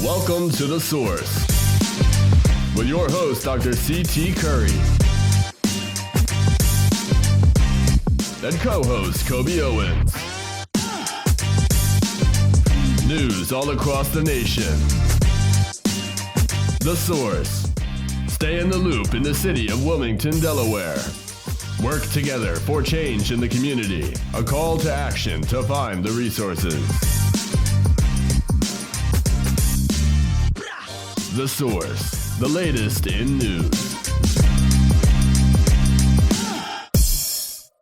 Welcome to The Source with your host, Dr. C.T. Curry, and co-host Coby Owens. News all across the nation. The Source. Stay in the loop in the city of Wilmington, Delaware. Work together for change in the community. A call to action to find the resources. The Source, the latest in news.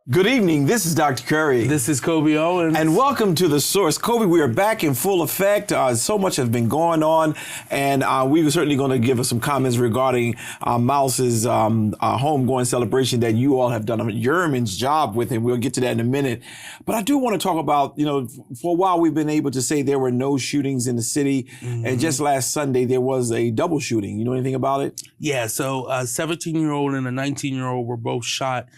Good evening. This is Dr. Curry. This is Coby Owens. And welcome to The Source. Coby, we are back in full effect. So much has been going on, and we were certainly going to give us some comments regarding Mouse's homegoing celebration that you all have done a yeoman's job with, and we'll get to that in a minute. But I do want to talk about, for a while we've been able to say there were no shootings in the city, and just last Sunday there was a double shooting. You know anything about it? Yeah, so a 17-year-old and a 19-year-old were both shot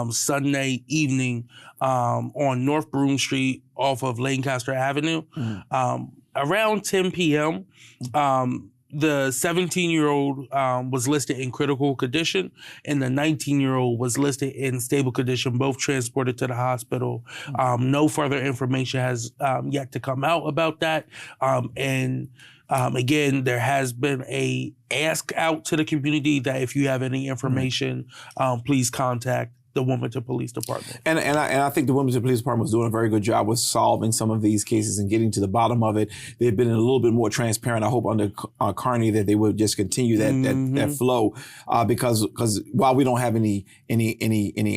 Sunday evening on North Broom Street off of Lancaster Avenue. Around 10 p.m., the 17-year-old was listed in critical condition, and the 19-year-old was listed in stable condition, both transported to the hospital. No further information has yet to come out about that. Again, there has been a ask out to the community that if you have any information, please contact the Wilmington Police Department. And I think the Wilmington Police Department was doing a very good job with solving some of these cases and getting to the bottom of it. They've been a little bit more transparent. I hope under Carney that they will just continue that flow because while we don't have any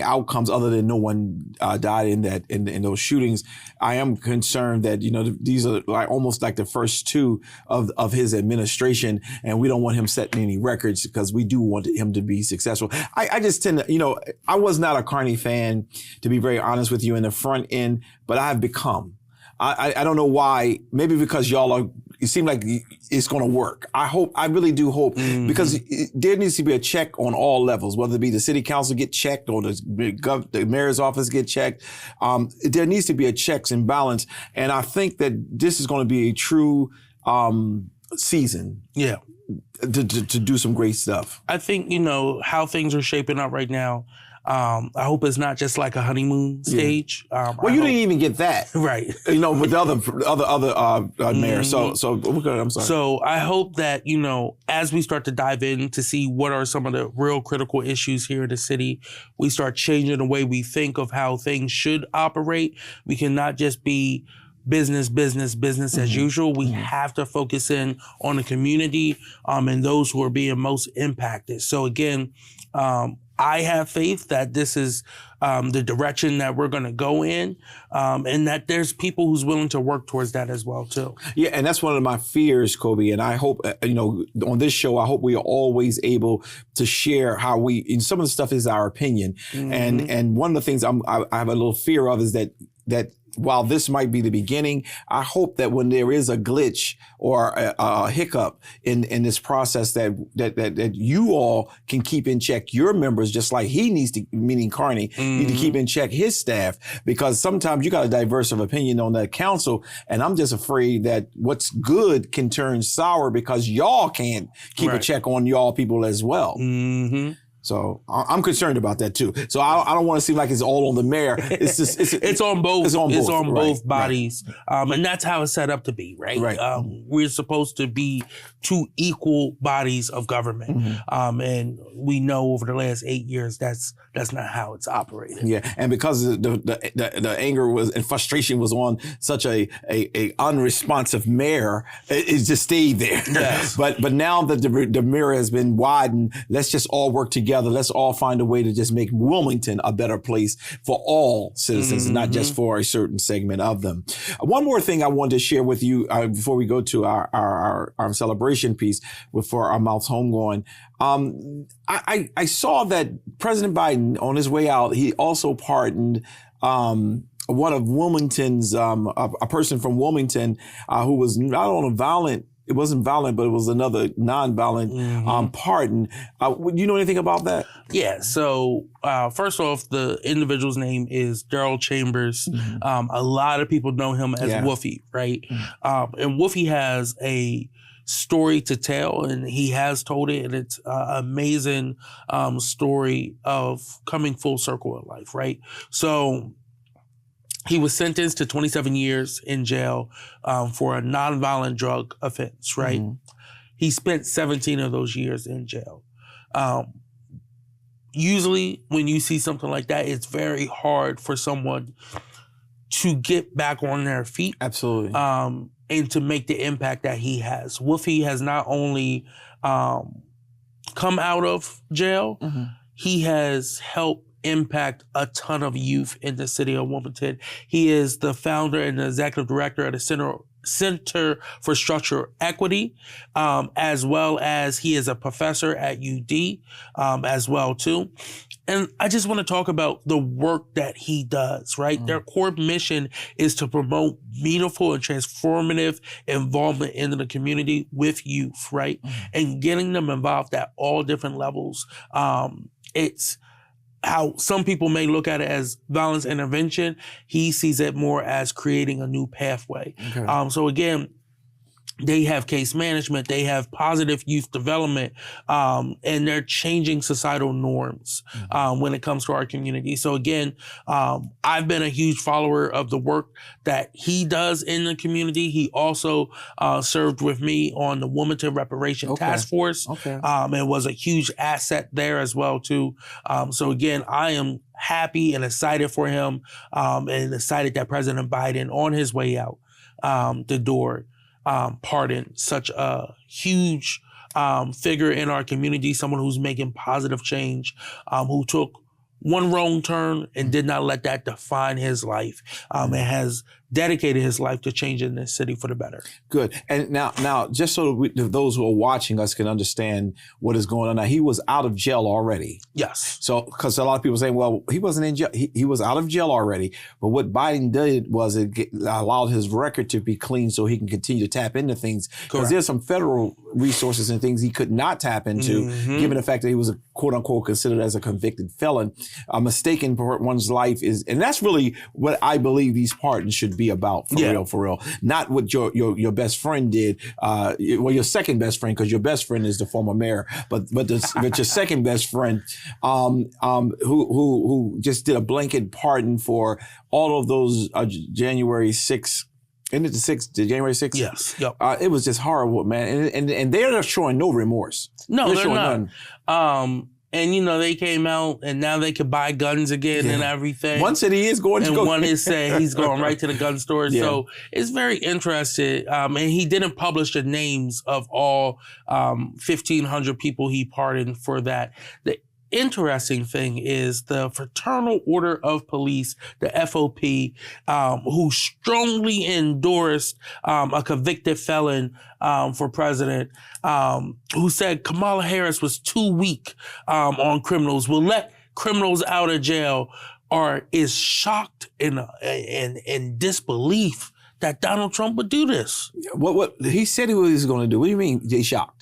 outcomes other than no one died in those shootings, I am concerned that these are almost like the first two of his administration, and we don't want him setting any records because we do want him to be successful. I just tend to I was not a Carney fan, to be very honest with you, in the front end, but I have become. I don't know why. Maybe because it seems like it's going to work. I really do hope, because there needs to be a check on all levels, whether it be the city council get checked or the mayor's office get checked. There needs to be a checks and balance. And I think that this is going to be a true season. Yeah. To do some great stuff. I think, how things are shaping up right now. I hope it's not just like a honeymoon stage. Well, you didn't even get that, right? With the other mayor. So I'm sorry. So I hope that as we start to dive in to see what are some of the real critical issues here in the city, we start changing the way we think of how things should operate. We cannot just be business as usual. We have to focus in on the community and those who are being most impacted. So again, I have faith that this is the direction that we're going to go in, and that there's people who's willing to work towards that as well too. Yeah, and that's one of my fears, Coby. And I hope on this show, I hope we are always able to share how some of the stuff is our opinion, and one of the things I have a little fear of is that while this might be the beginning, I hope that when there is a glitch or a hiccup in this process, that you all can keep in check your members, just like he needs to, meaning Carney, need to keep in check his staff, because sometimes you got a diverse of opinion on that council, and I'm just afraid that what's good can turn sour because y'all can't keep a check on y'all people as well. So I'm concerned about that too. So I don't want to seem like it's all on the mayor. It's just it's on both. It's on both bodies, right. And that's how it's set up to be, right? Right. We're supposed to be two equal bodies of government, and we know over the last 8 years that's not how it's operated. Yeah, and because the anger was and frustration was on such a unresponsive mayor, it just stayed there. Yes. But now that the mirror has been widened, let's just all work together. Let's all find a way to just make Wilmington a better place for all citizens, and not just for a certain segment of them. One more thing I wanted to share with you before we go to our celebration piece for our Mouth's homegoing. I saw that President Biden, on his way out, he also pardoned one of Wilmington's, a person from Wilmington who was not on a violent. It wasn't violent, but it was another non-violent pardon. You know anything about that? Yeah. So first off, the individual's name is Darryl Chambers. A lot of people know him as Wolfie, right? And Wolfie has a story to tell, and he has told it, and it's an amazing story of coming full circle in life, right? So he was sentenced to 27 years in jail for a nonviolent drug offense, right? Mm-hmm. He spent 17 of those years in jail. Usually when you see something like that, it's very hard for someone to get back on their feet. Absolutely. And to make the impact that he has. Wolfie has not only come out of jail, mm-hmm. he has helped impact a ton of youth in the city of Wilmington. He is the founder and the executive director of the Center for Structural Equity, as well as he is a professor at UD as well too. And I just want to talk about the work that he does, right? Mm-hmm. Their core mission is to promote meaningful and transformative involvement in the community with youth, right? Mm-hmm. And getting them involved at all different levels. It's how some people may look at it as violence intervention. He sees it more as creating a new pathway. Okay. So again, they have case management, they have positive youth development, and they're changing societal norms when it comes to our community. So again, I've been a huge follower of the work that he does in the community. He also served with me on the Wilmington Reparation Task Force, and was a huge asset there as well too. So again, I am happy and excited for him, and excited that President Biden, on his way out the door, pardon such a huge figure in our community, someone who's making positive change, who took one wrong turn and did not let that define his life, and has dedicated his life to changing this city for the better. Good. And now, just so those who are watching us can understand what is going on. Now, he was out of jail already. Yes. So, because a lot of people are saying, well, he wasn't in jail. He was out of jail already. But what Biden did was it allowed his record to be clean so he can continue to tap into things. Because there's some federal resources and things he could not tap into, given the fact that he was a quote unquote considered as a convicted felon. A mistake in one's life is, and that's really what I believe these pardons should be about, for real. Not what your best friend did, well, your second best friend, because your best friend is the former mayor, but your second best friend, who just did a blanket pardon for all of those January 6th. Isn't it the January 6th? Yes. Yep. It was just horrible, man. And they're showing no remorse. No, they're not. None. And, you know, they came out and now they could buy guns again and everything. One said he is going to go. And one is saying he's going right to the gun store. Yeah. So it's very interesting. And he didn't publish the names of all 1,500 people he pardoned for that. The interesting thing is the Fraternal Order of Police, the FOP, who strongly endorsed a convicted felon for president, who said Kamala Harris was too weak on criminals, will let criminals out of jail, or is shocked in disbelief that Donald Trump would do this. What he said he was going to do. What do you mean he's shocked?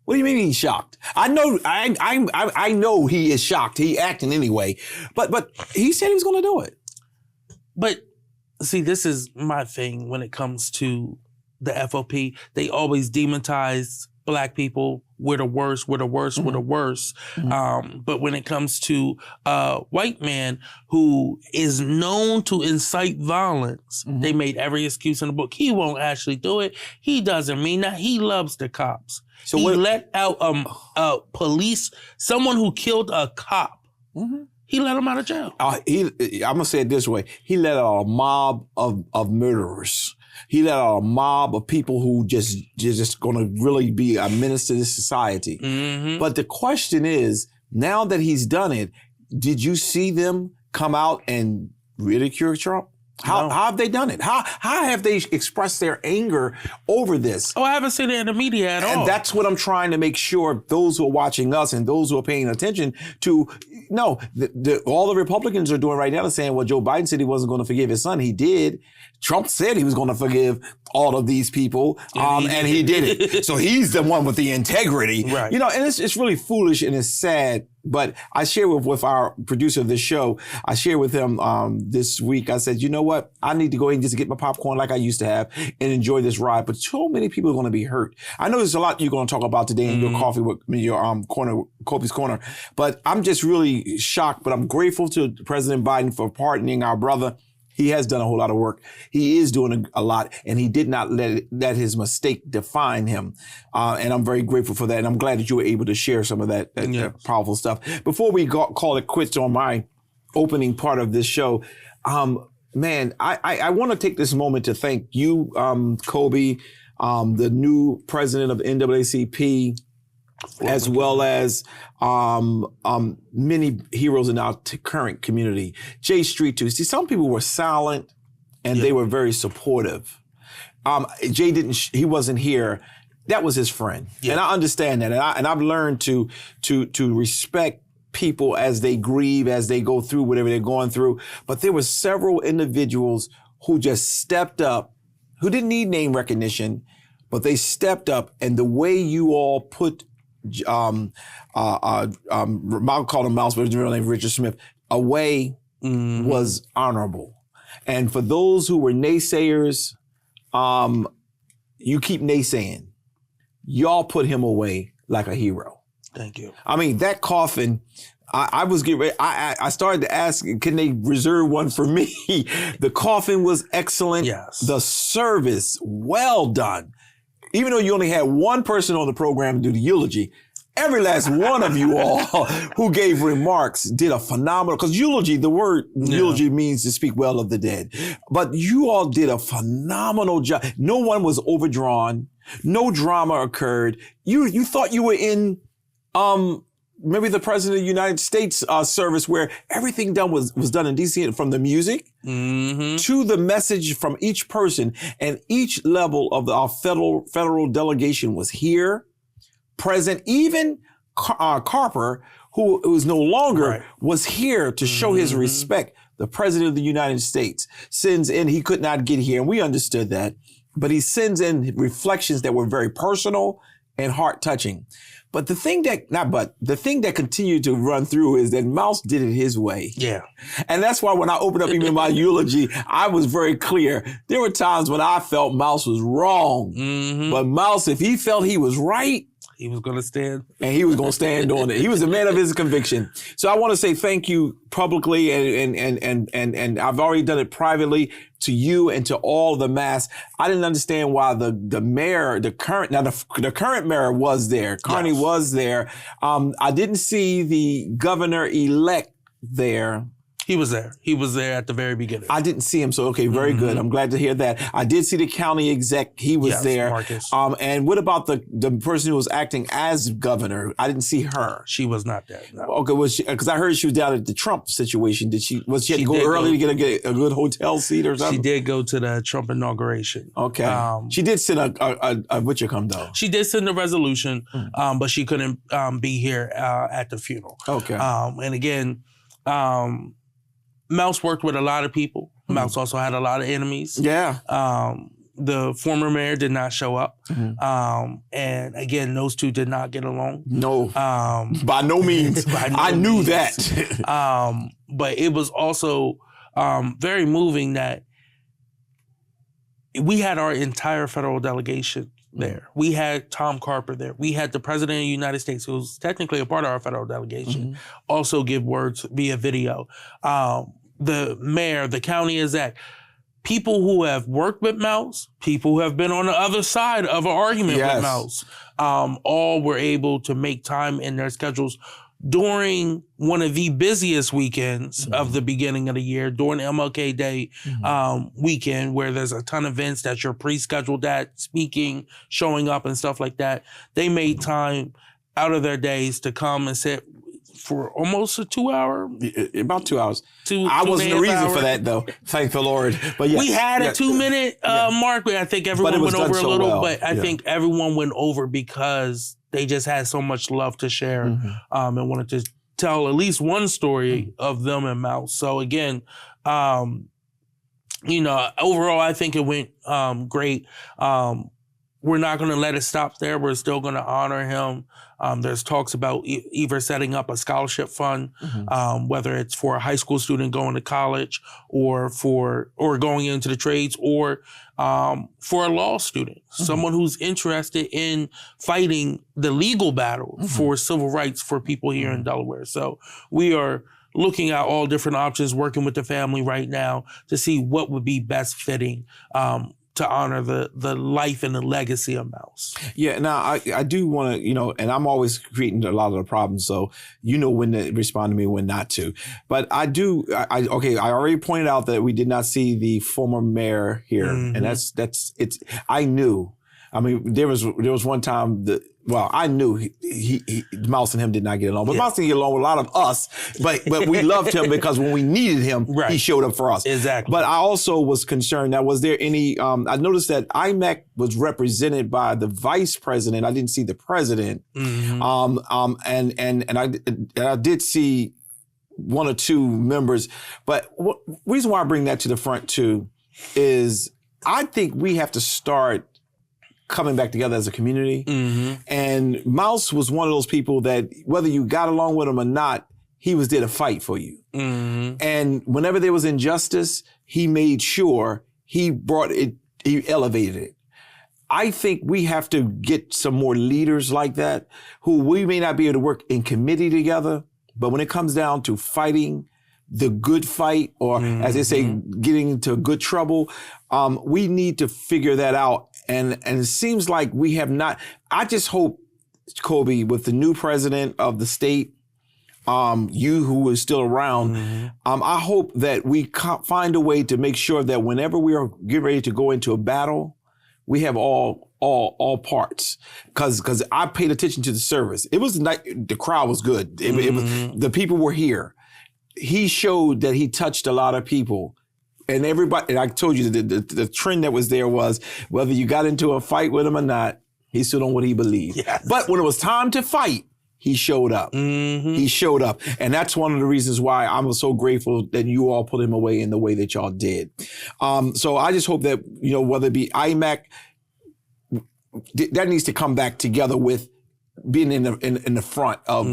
What do you mean he's shocked? I know he is shocked. He acting anyway, but he said he was going to do it. But see, this is my thing when it comes to the FOP. They always demonize Black people. We're the worst. We're the worst. We're the worst. But when it comes to a white man who is known to incite violence, they made every excuse in the book. He won't actually do it. He doesn't mean that. He loves the cops. So he let out police, someone who killed a cop. He let him out of jail. I'm going to say it this way. He let out a mob of murderers. He let out a mob of people who just going to really be a menace to this society. But the question is, now that he's done it, did you see them come out and ridicule Trump? How have they done it? How have they expressed their anger over this? Oh, I haven't seen it in the media at all. And that's what I'm trying to make sure those who are watching us and those who are paying attention to, no, all the Republicans are doing right now is saying, well, Joe Biden said he wasn't going to forgive his son. He did. Trump said he was going to forgive all of these people, and he did it. So he's the one with the integrity. Right. You know, and it's really foolish and it's sad But I shared with our producer of this show, I shared with him this week, I said, you know what? I need to go ahead and just get my popcorn like I used to have and enjoy this ride. But so many people are going to be hurt. I know there's a lot you're going to talk about today in your coffee with your corner, Coby's Corner. But I'm just really shocked. But I'm grateful to President Biden for pardoning our brother. He has done a whole lot of work. He is doing a lot, and he did not let his mistake define him. And I'm very grateful for that. And I'm glad that you were able to share some of that powerful stuff. Before we call it quits on my opening part of this show, man, I want to take this moment to thank you, Coby, the new president of NAACP, as well as many heroes in our current community. J Street too. See, some people were silent and they were very supportive. Jay he wasn't here. That was his friend, and I understand that. And I've learned to respect people as they grieve, as they go through whatever they're going through. But there were several individuals who just stepped up, who didn't need name recognition, but they stepped up. And the way you all put I'll call him Mouse, but his real name Richard Smith, away was honorable. And for those who were naysayers, you keep naysaying. Y'all put him away like a hero. Thank you. I mean, that coffin, I was getting ready. I started to ask, can they reserve one for me? The coffin was excellent. Yes. The service, well done. Even though you only had one person on the program do the eulogy, every last one of you all who gave remarks did a phenomenal, because eulogy, the word eulogy means to speak well of the dead. But you all did a phenomenal job. No one was overdrawn. No drama occurred. You thought you were in maybe the President of the United States service, where everything was done in DC, from the music to the message from each person, and each level of our federal delegation was here, present. Even Carper, who is no longer, was here to show his respect. The President of the United States sends in, he could not get here, and we understood that, but he sends in reflections that were very personal and heart-touching. But the thing that continued to run through is that Mouse did it his way. Yeah. And that's why when I opened up even my eulogy, I was very clear. There were times when I felt Mouse was wrong. But Mouse, if he felt he was right, he was going to stand. And he was going to stand on it. He was a man of his conviction. So I want to say thank you publicly, and I've already done it privately, to you and to all the mass. I didn't understand why the mayor, the current mayor was there. Carney was there. I didn't see the governor-elect there. He was there. He was there at the very beginning. I didn't see him, so okay, very good. I'm glad to hear that. I did see the county exec. He was there. Marcus. And what about the person who was acting as governor? I didn't see her. She was not there. No. Okay, was she? Because I heard she was down at the Trump situation. Did she? Was she had to go early to get a good hotel seat or something? She did go to the Trump inauguration. Okay. She did send a whatchamacallit though. She did send a resolution, but she couldn't be here at the funeral. Okay. And again, Mouse worked with a lot of people. Mouse also had a lot of enemies. Yeah. The former mayor did not show up. And again, those two did not get along. No. By no means. I knew that. But it was also very moving that we had our entire federal delegation there. We had Tom Carper there. We had the President of the United States, who was technically a part of our federal delegation, also give words via video. The mayor, the county exec, people who have worked with Mouse, people who have been on the other side of an argument with Mouse, all were able to make time in their schedules during one of the busiest weekends of the beginning of the year, during MLK Day weekend, where there's a ton of events that you're pre-scheduled at, speaking, showing up and stuff like that. They made time out of their days to come and sit for almost a 2 hour. About 2 hours. I wasn't the reason for that though. Thank the Lord. But yes, we had a 2 minute mark where I think everyone went over a little, but I think everyone went over because they just had so much love to share and wanted to tell at least one story of them and Mouse. So again, overall, I think it went great. we're not going to let it stop there. We're still going to honor him. There's talks about either setting up a scholarship fund, whether it's for a high school student going to college or going into the trades, or for a law student, someone who's interested in fighting the legal battle for civil rights for people here in Delaware. So we are looking at all different options, working with the family right now to see what would be best fitting to honor the life and the legacy of Mouse. Yeah, now I do want to, and I'm always creating a lot of the problems, so when to respond to me, when not to. But I already pointed out that we did not see the former mayor here, and I knew. I mean, there was one time I knew he Mouse and him did not get along. But Mouse didn't get along with a lot of us. But we loved him because when we needed him, he showed up for us. Exactly. But I also was concerned that was there any, I noticed that IMAC was represented by the vice president. I didn't see the president. And I did see one or two members. But reason why I bring that to the front too is I think we have to start coming back together as a community. And Mouse was one of those people that whether you got along with him or not, he was there to fight for you. And whenever there was injustice, he made sure he brought it, he elevated it. I think we have to get some more leaders like that who we may not be able to work in committee together, but when it comes down to fighting the good fight, or as they say, getting into good trouble, we need to figure that out. And it seems like we have not. I just hope, Coby, with the new president of the state, you who is still around, I hope that we find a way to make sure that whenever we are getting ready to go into a battle, we have all parts. Because I paid attention to the service. It was the crowd was good. It was, the people were here. He showed that he touched a lot of people. And everybody, and I told you the trend that was there was whether you got into a fight with him or not, he stood on what he believed. Yes. But when it was time to fight, he showed up. He showed up. And that's one of the reasons why I'm so grateful that you all put him away in the way that y'all did. So I just hope that, whether it be IMAC, that needs to come back together with being in the front of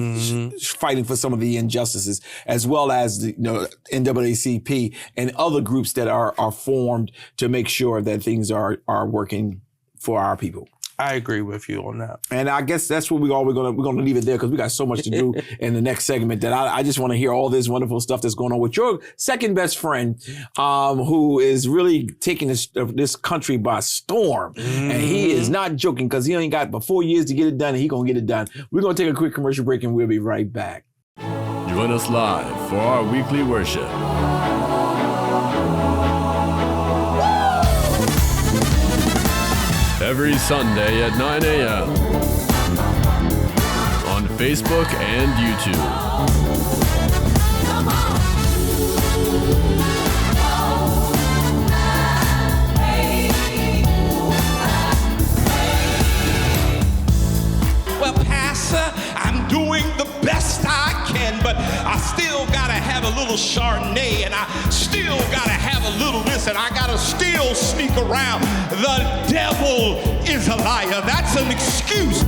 fighting for some of the injustices, as well as the NAACP and other groups that are formed to make sure that things are working for our people. I agree with you on that. And I guess that's what we're gonna leave it there, because we got so much to do in the next segment that I just want to hear all this wonderful stuff that's going on with your second best friend, who is really taking this country by storm. And he is not joking, because he only got but 4 years to get it done, and he's gonna get it done. We're gonna take a quick commercial break, and we'll be right back. Join us live for our weekly worship. Every Sunday at 9 a.m. on Facebook and YouTube. Well, Pastor, I'm doing the best I can, but I still gotta have a little Chardonnay, and I still gotta have a little this, and I gotta still sneak around. The devil is a liar. That's an excuse.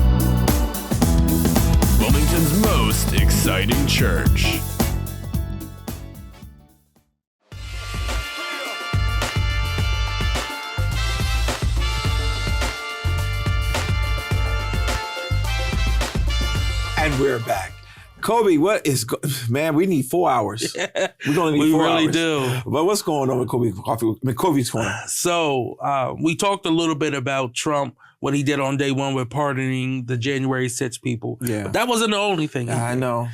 Wilmington's most exciting church. And we're back. Coby, man, we need 4 hours. We're going to need 4 hours. We really do. But what's going on with Coby's corner? So we talked a little bit about Trump, what he did on day one with pardoning the January 6 people. Yeah. But that wasn't the only thing. I know.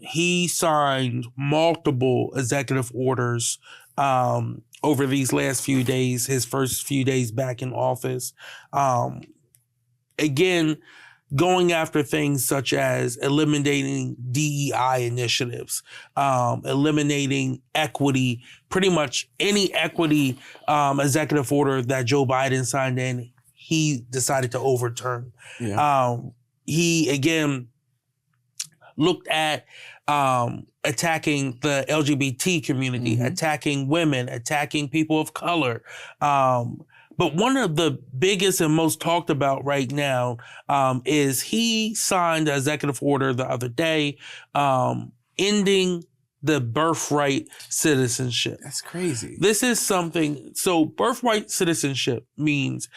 He signed multiple executive orders over these last few days, his first few days back in office. Again, going after things such as eliminating DEI initiatives, eliminating equity, pretty much any equity executive order that Joe Biden signed in, he decided to overturn. Yeah. He, again, looked at attacking the LGBT community, attacking women, attacking people of color, But one of the biggest and most talked about right now is he signed an executive order the other day ending the birthright citizenship. That's crazy. This is something, so birthright citizenship means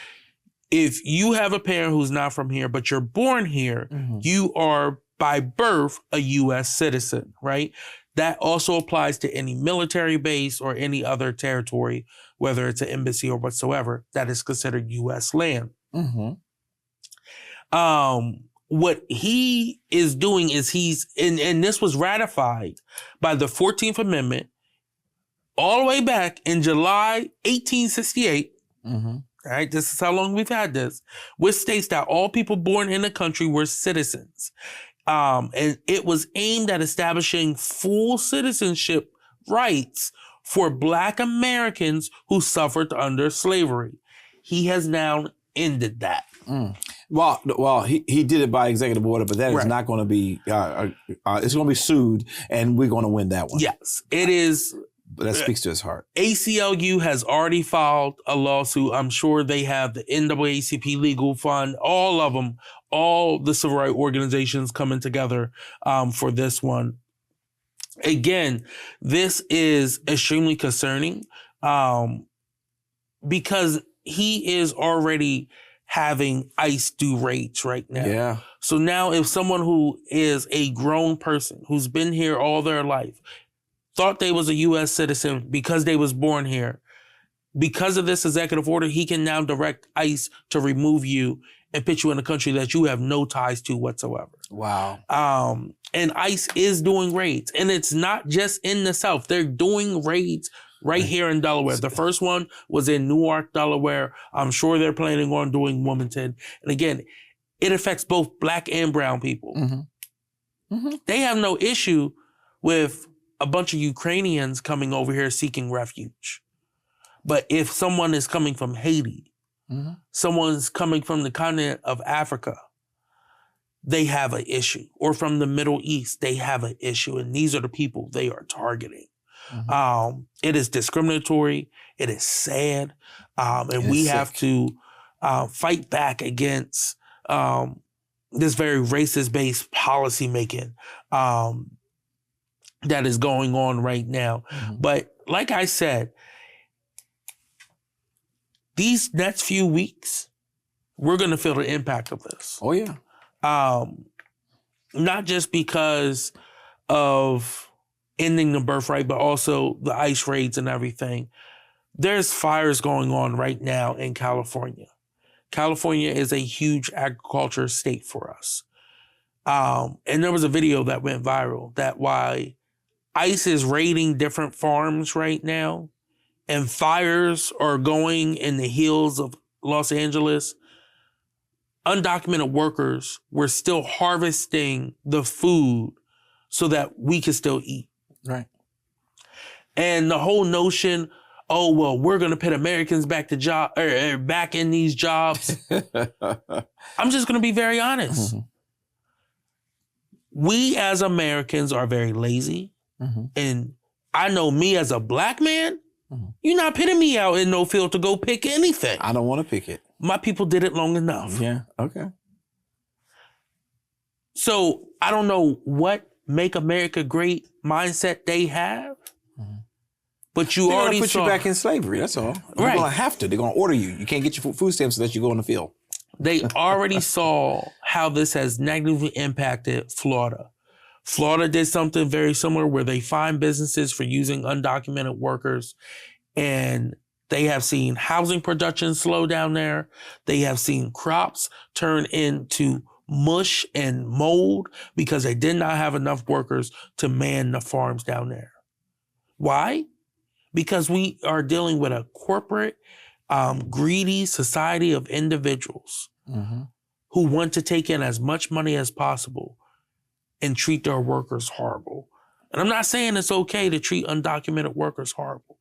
if you have a parent who's not from here, but you're born here, you are by birth a U.S. citizen, right? That also applies to any military base or any other territory, whether it's an embassy or whatsoever, that is considered U.S. land. What he is doing is and this was ratified by the 14th Amendment all the way back in July 1868. Right, this is how long we've had this, which states that all people born in the country were citizens. And it was aimed at establishing full citizenship rights for Black Americans who suffered under slavery. He has now ended that. Well, he did it by executive order, but that is not going to be, it's going to be sued, and we're going to win that one. Yes, it is. But that speaks to his heart. ACLU has already filed a lawsuit. I'm sure they have the NAACP Legal Fund, all of them, all the civil rights organizations coming together for this one. Again, this is extremely concerning because he is already having ICE do raids right now. Yeah. So now if someone who is a grown person who's been here all their life, thought they was a U.S. citizen because they was born here, because of this executive order, he can now direct ICE to remove you and put you in a country that you have no ties to whatsoever. Wow. And ICE is doing raids. And it's not just in the South. They're doing raids right here in Delaware. The first one was in Newark, Delaware. I'm sure they're planning on doing Wilmington. And again, it affects both Black and brown people. They have no issue with a bunch of Ukrainians coming over here seeking refuge. But if someone is coming from Haiti, someone's coming from the continent of Africa, they have an issue. Or from the Middle East, they have an issue. And these are the people they are targeting. It is discriminatory. It is sad. And we have to fight back against this very racist-based policy making that is going on right now. But like I said, these next few weeks, we're going to feel the impact of this. Oh, yeah. Not just because of ending the birthright, but also the ICE raids and everything. There's fires going on right now in California. California is a huge agriculture state for us. And there was a video that went viral that why ICE is raiding different farms right now and fires are going in the hills of Los Angeles. Undocumented workers were still harvesting the food so that we could still eat. Right. And the whole notion, oh, well, we're going to put Americans back to back in these jobs. I'm just going to be very honest. We as Americans are very lazy. And I know me as a Black man, you're not putting me out in no field to go pick anything. I don't want to pick it. My people did it long enough. Yeah. Okay. So I don't know what make America great mindset they have, but you They're already put you back in slavery. That's all. You're going to have to. They're going to order you. You can't get your food stamps unless you go in the field. They already saw how this has negatively impacted Florida. Florida did something very similar where they fined businesses for using undocumented workers, and they have seen housing production slow down there. They have seen crops turn into mush and mold because they did not have enough workers to man the farms down there. Why? Because we are dealing with a corporate, greedy society of individuals who want to take in as much money as possible and treat their workers horrible. And I'm not saying it's okay to treat undocumented workers horrible.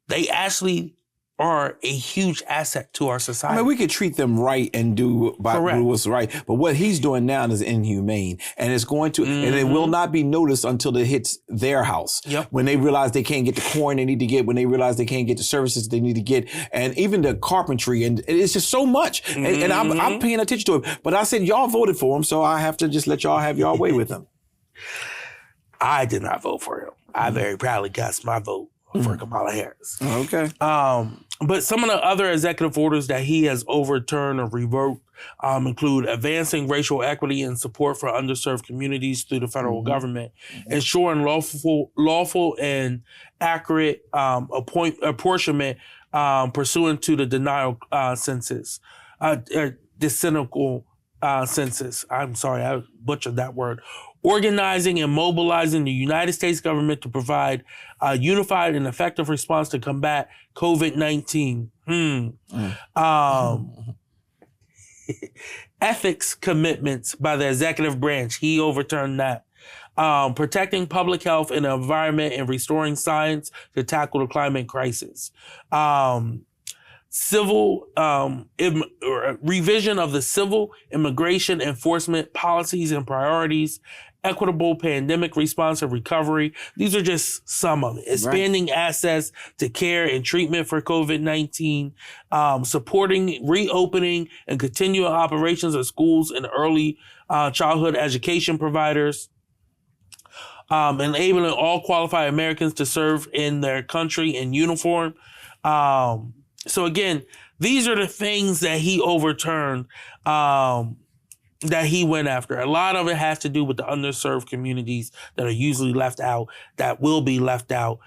They actually are a huge asset to our society. I mean, we could treat them right and do what's right, but what he's doing now is inhumane, and it's going to, and it will not be noticed until it hits their house. Yep. When they realize they can't get the corn they need to get, when they realize they can't get the services they need to get, and even the carpentry, and it's just so much. And I'm paying attention to it. But I said y'all voted for him, so I have to just let y'all have y'all way with him. I did not vote for him. I very proudly cast my vote for Kamala Harris. Okay. But some of the other executive orders that he has overturned or revoked include advancing racial equity and support for underserved communities through the federal government, ensuring lawful and accurate apportionment pursuant to the denial census, the cynical census. I'm sorry, I butchered that word. Organizing and mobilizing the United States government to provide a unified and effective response to combat COVID-19. Ethics commitments by the executive branch. He overturned that. Protecting public health and the environment and restoring science to tackle the climate crisis. Revision of the civil immigration enforcement policies and priorities, equitable pandemic response and recovery. These are just some of it. Expanding access to care and treatment for COVID-19, supporting reopening and continuing operations of schools and early childhood education providers, enabling all qualified Americans to serve in their country in uniform. So again, these are the things that he overturned, that he went after. A lot of it has to do with the underserved communities that are usually left out, that will be left out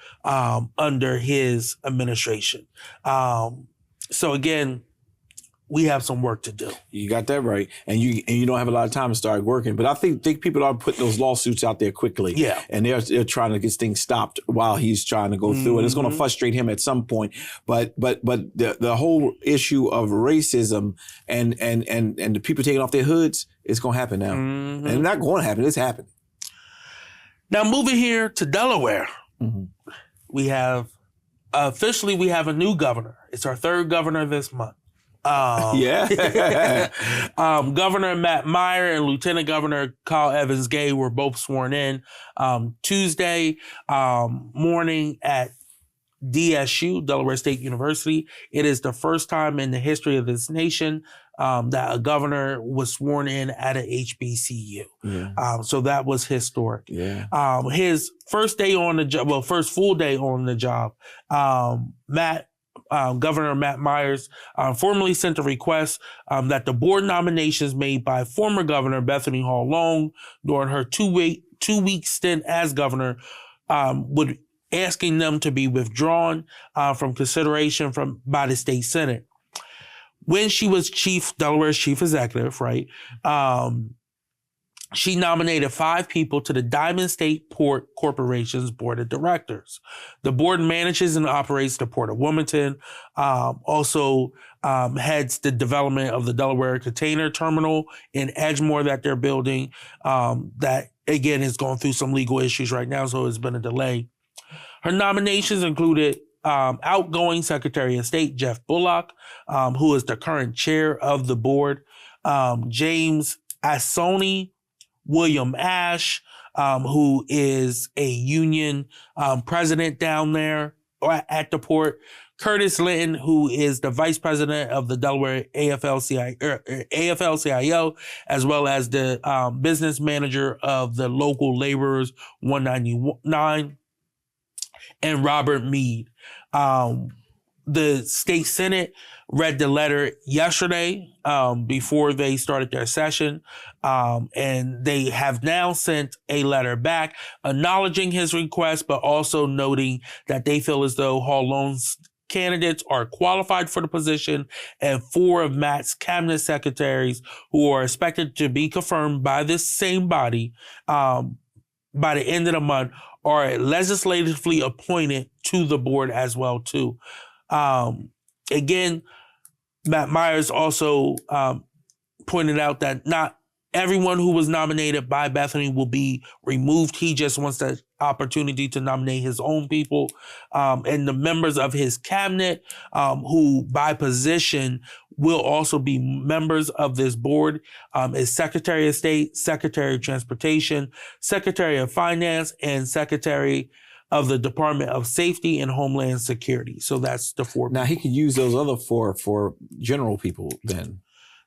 under his administration. So again, we have some work to do. You got that right. And you don't have a lot of time to start working. But I think people are putting those lawsuits out there quickly. Yeah. And they're trying to get things stopped while he's trying to go through it. It's going to frustrate him at some point. But the whole issue of racism and the people taking off their hoods, it's going to happen now. And it's not going to happen. It's happening. Now, moving here to Delaware, we have a new governor. It's our third governor this month. Governor Matt Meyer and Lieutenant Governor Kyle Evans-Gay were both sworn in Tuesday morning at DSU, Delaware State University. It is the first time in the history of this nation that a governor was sworn in at an HBCU. Yeah. So that was historic. Yeah. His first day on the job, first full day on the job, Governor Matt Myers formally sent a request that the board nominations made by former Governor Bethany Hall Long during her two-week stint as governor would asking them to be withdrawn from consideration by the state Senate. When she was Delaware's chief executive, right? She nominated 5 people to the Diamond State Port Corporation's board of directors. The board manages and operates the Port of Wilmington, also heads the development of the Delaware Container Terminal in Edgemore that they're building. That, again, is going through some legal issues right now, so it's been a delay. Her nominations included outgoing Secretary of State Jeff Bullock, who is the current chair of the board, James Assoni, William Ash, who is a union president down there at the port, Curtis Linton, who is the vice president of the Delaware AFL-CIO, as well as the business manager of the local laborers 199, and Robert Meade. The state Senate read the letter yesterday before they started their session, and they have now sent a letter back acknowledging his request, but also noting that they feel as though Hall Long's candidates are qualified for the position, and 4 of Matt's cabinet secretaries, who are expected to be confirmed by this same body by the end of the month, are legislatively appointed to the board as well, too. Again, Matt Myers also pointed out that not everyone who was nominated by Bethany will be removed. He just wants to opportunity to nominate his own people, and the members of his cabinet, who by position will also be members of this board, is Secretary of State, Secretary of Transportation, Secretary of Finance, and Secretary of the Department of Safety and Homeland Security. So that's the 4 Now, he could use those other 4 for general people then.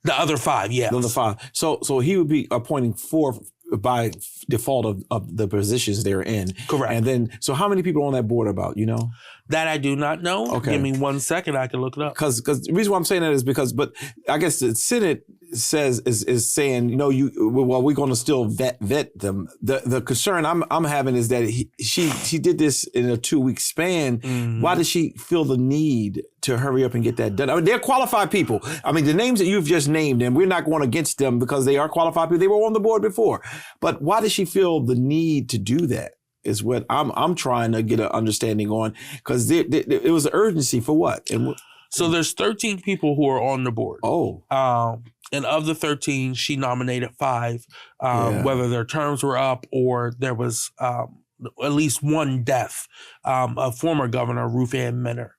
The other 5, yes. The other 5. So he would be appointing 4 by default of the positions they're in. Correct. And then, so how many people are on that board about, you know? That I do not know. Okay. Give me 1 second, I can look it up. Because the reason why I'm saying that is because, but I guess the Senate is saying, you know, we're going to still vet them. The concern I'm having is that she did this in a 2-week span. Mm-hmm. Why does she feel the need to hurry up and get that done? I mean, they're qualified people. I mean, the names that you've just named, and we're not going against them because they are qualified people. They were on the board before. But why does she feel the need to do that? Is what I'm trying to get an understanding on, because it was an urgency for what? So there's 13 people who are on the board. Oh. And of the 13, she nominated 5, whether their terms were up or there was at least one death, of former Governor Ruth Ann Minner.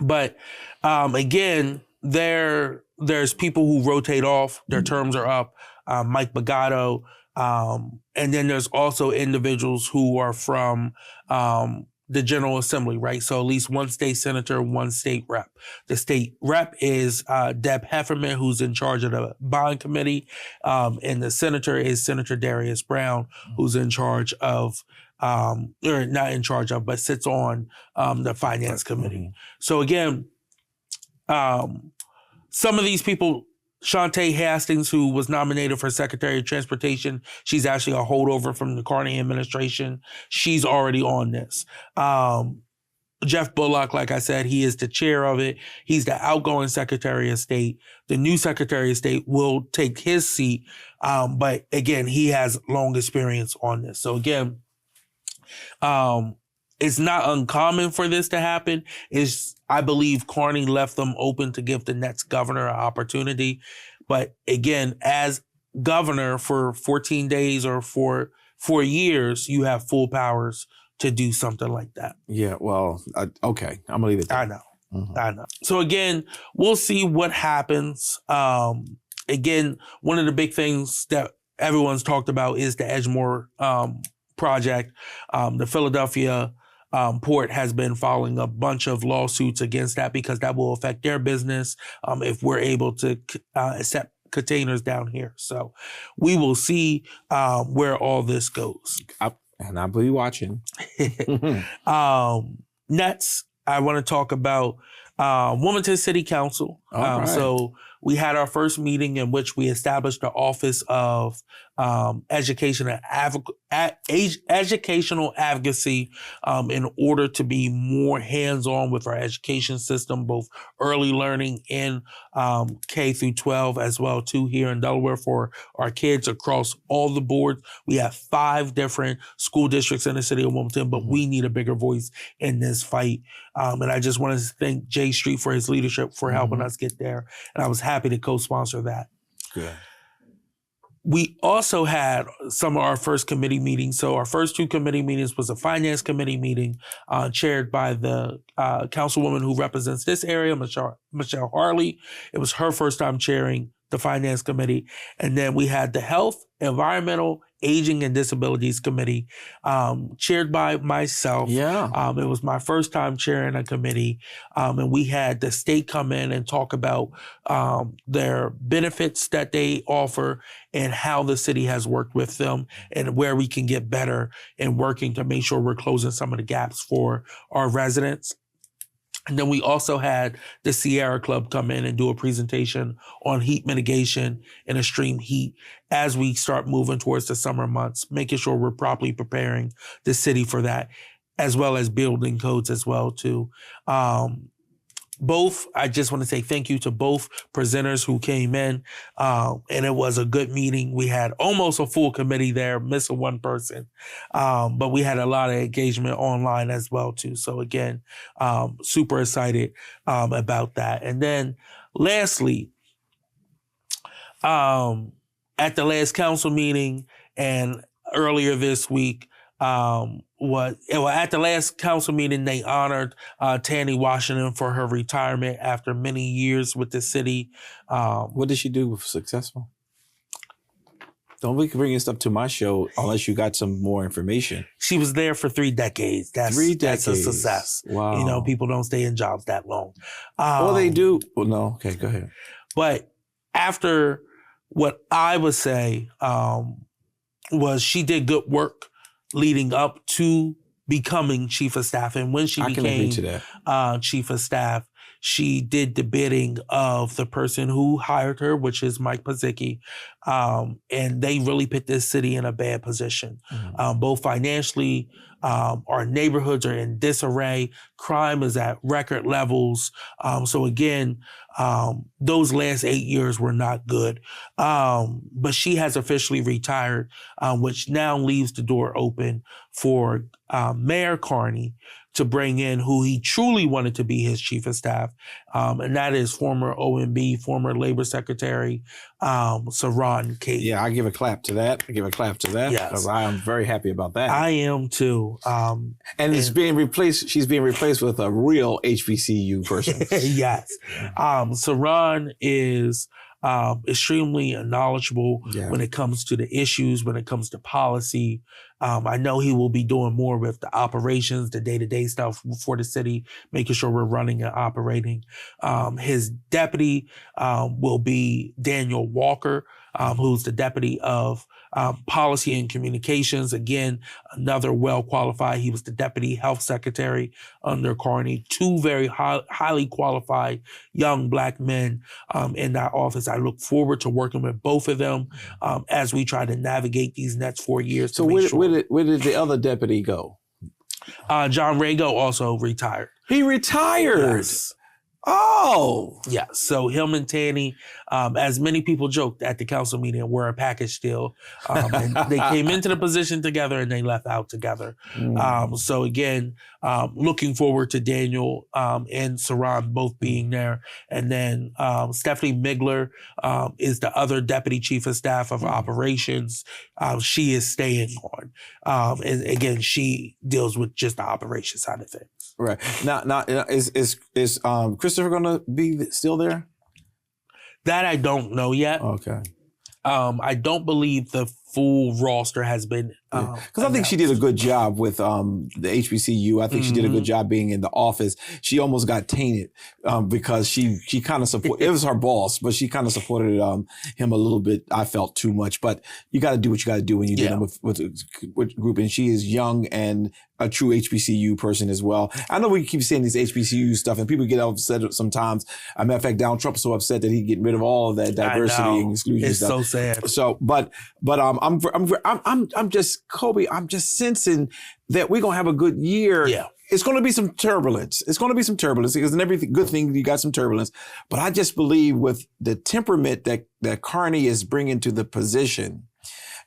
But again, there's people who rotate off, their terms are up, Mike Bagato, and then there's also individuals who are from the General Assembly, right? So at least 1 state senator, 1 state rep. The state rep is Deb Heffernan, who's in charge of the bond committee, and the senator is Senator Darius Brown, who's in charge of, or not in charge of, but sits on the finance committee. So again, some of these people, Shantae Hastings, who was nominated for Secretary of Transportation, she's actually a holdover from the Carney administration. She's already on this. Jeff Bullock, like I said, he is the chair of it. He's the outgoing Secretary of State. The new Secretary of State will take his seat. But again, he has long experience on this. So again, it's not uncommon for this to happen. I believe Carney left them open to give the next governor an opportunity. But again, as governor for 14 days or for 4 years, you have full powers to do something like that. Yeah, well, okay. I'm going to leave it there. I know. Mm-hmm. I know. So again, we'll see what happens. Again, one of the big things that everyone's talked about is the Edgemoor project. The Philadelphia Port has been filing a bunch of lawsuits against that because that will affect their business if we're able to accept containers down here. So we will see where all this goes. And I'll be watching. Next, I want to talk about Wilmington City Council. Right. So we had our first meeting in which we established the Office of Educational Advocacy in order to be more hands-on with our education system, both early learning in K through 12 as well too here in Delaware for our kids across all the boards. We have 5 different school districts in the city of Wilmington, but we need a bigger voice in this fight. And I just wanted to thank Jay Street for his leadership for helping us get there. And I was happy to co-sponsor that. Good. We also had some of our first committee meetings. So our first 2 committee meetings was a finance committee meeting chaired by the councilwoman who represents this area, Michelle Harley. It was her first time chairing the finance committee. And then we had the health, environmental, aging and disabilities committee chaired by myself. Yeah. It was my first time chairing a committee. And we had the state come in and talk about their benefits that they offer and how the city has worked with them and where we can get better in working to make sure we're closing some of the gaps for our residents. And then we also had the Sierra Club come in and do a presentation on heat mitigation and extreme heat as we start moving towards the summer months, making sure we're properly preparing the city for that, as well as building codes as well too. I just want to say thank you to both presenters who came in, and it was a good meeting. We had almost a full committee there, missing one person, but we had a lot of engagement online as well too. So again, super excited about that. And then lastly, at the last council meeting and earlier this week, at the last council meeting, they honored Tanny Washington for her retirement after many years with the city. What did she do successful? Don't be bringing stuff to my show unless you got some more information. She was there for 3 decades. That's a success. Wow. You know, people don't stay in jobs that long. Well, they do. Well, no. Okay, go ahead. But after what I would say was she did good work leading up to becoming chief of staff. And when she became chief of staff, she did the bidding of the person who hired her, which is Mike Pazicki. And they really put this city in a bad position, both financially. Our neighborhoods are in disarray. Crime is at record levels. So again, those last 8 years were not good. But she has officially retired, which now leaves the door open for Mayor Carney to bring in who he truly wanted to be his chief of staff. And that is former OMB, former Labor Secretary, Sworn Kate. Yeah, I give a clap to that. Because I am very happy about that. I am too. And it's being replaced. She's being replaced with a real HBCU person. Yes. Sworn is extremely knowledgeable when it comes to the issues, when it comes to policy. I know he will be doing more with the operations, the day-to-day stuff for the city, making sure we're running and operating. His deputy will be Daniel Walker, who's the deputy of policy and communications. Again, another well-qualified. He was the deputy health secretary under Carney. 2 very highly qualified young Black men in that office. I look forward to working with both of them as we try to navigate these next 4 years. So where did the other deputy go? John Rago also retired. He retired? Yes. Oh. Yeah. So him and Tanny, as many people joked at the council meeting, were a package deal. And they came into the position together and they left out together. So again, looking forward to Daniel and Sworn both being there. And then Stephanie Migler is the other deputy chief of staff of operations. She is staying on. And again, she deals with just the operation side of things. Right. Now is Christopher going to be still there? That I don't know yet. Okay. I don't believe the full roster has been because I think she did a good job with the HBCU. I think she did a good job being in the office. She almost got tainted because she kind of supported. It was her boss, but she kind of supported him a little bit. I felt too much, but you got to do what you got to do when you're dealing with a group. And she is young and a true HBCU person as well. I know we keep saying this HBCU stuff, and people get upset sometimes. As a matter of fact, Donald Trump's so upset that he's getting rid of all of that diversity and exclusion it's stuff. It's so sad. So, but I'm just Coby. I'm just sensing that we're gonna have a good year. Yeah. It's going to be some turbulence. Because in every good thing, you got some turbulence. But I just believe with the temperament that Carney is bringing to the position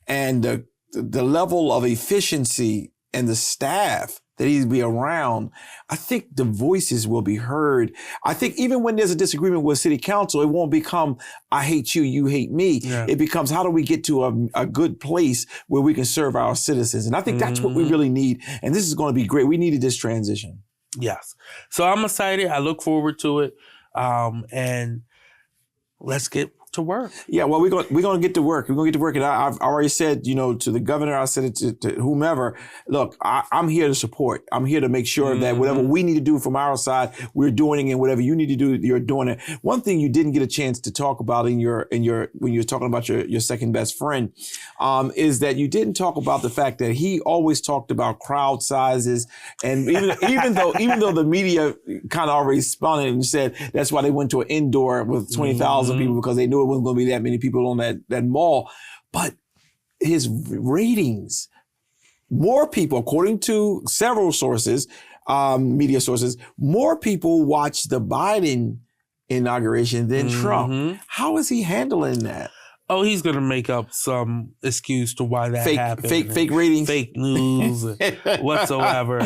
and the level of efficiency and the staff that he'd be around, I think the voices will be heard. I think even when there's a disagreement with city council, it won't become, I hate you, you hate me. Yeah. It becomes, how do we get to a good place where we can serve our citizens? And I think that's what we really need. And this is going to be great. We needed this transition. Yes. So I'm excited. I look forward to it. And let's get to work. Yeah, well, we're going to get to work. We're going to get to work. And I've already said, to the governor, I said it to whomever, look, I'm here to support. I'm here to make sure that whatever we need to do from our side, we're doing it, and whatever you need to do, you're doing it. One thing you didn't get a chance to talk about when you're talking about your second best friend, is that you didn't talk about the fact that he always talked about crowd sizes. And even though the media kind of already spun it and said that's why they went to an indoor with 20,000 people, because they knew it wasn't going to be that many people on that mall. But his ratings, more people, according to several sources, media sources, more people watched the Biden inauguration than Trump. How is he handling that? Oh, he's going to make up some excuse to why that happened. Fake ratings. Fake news whatsoever.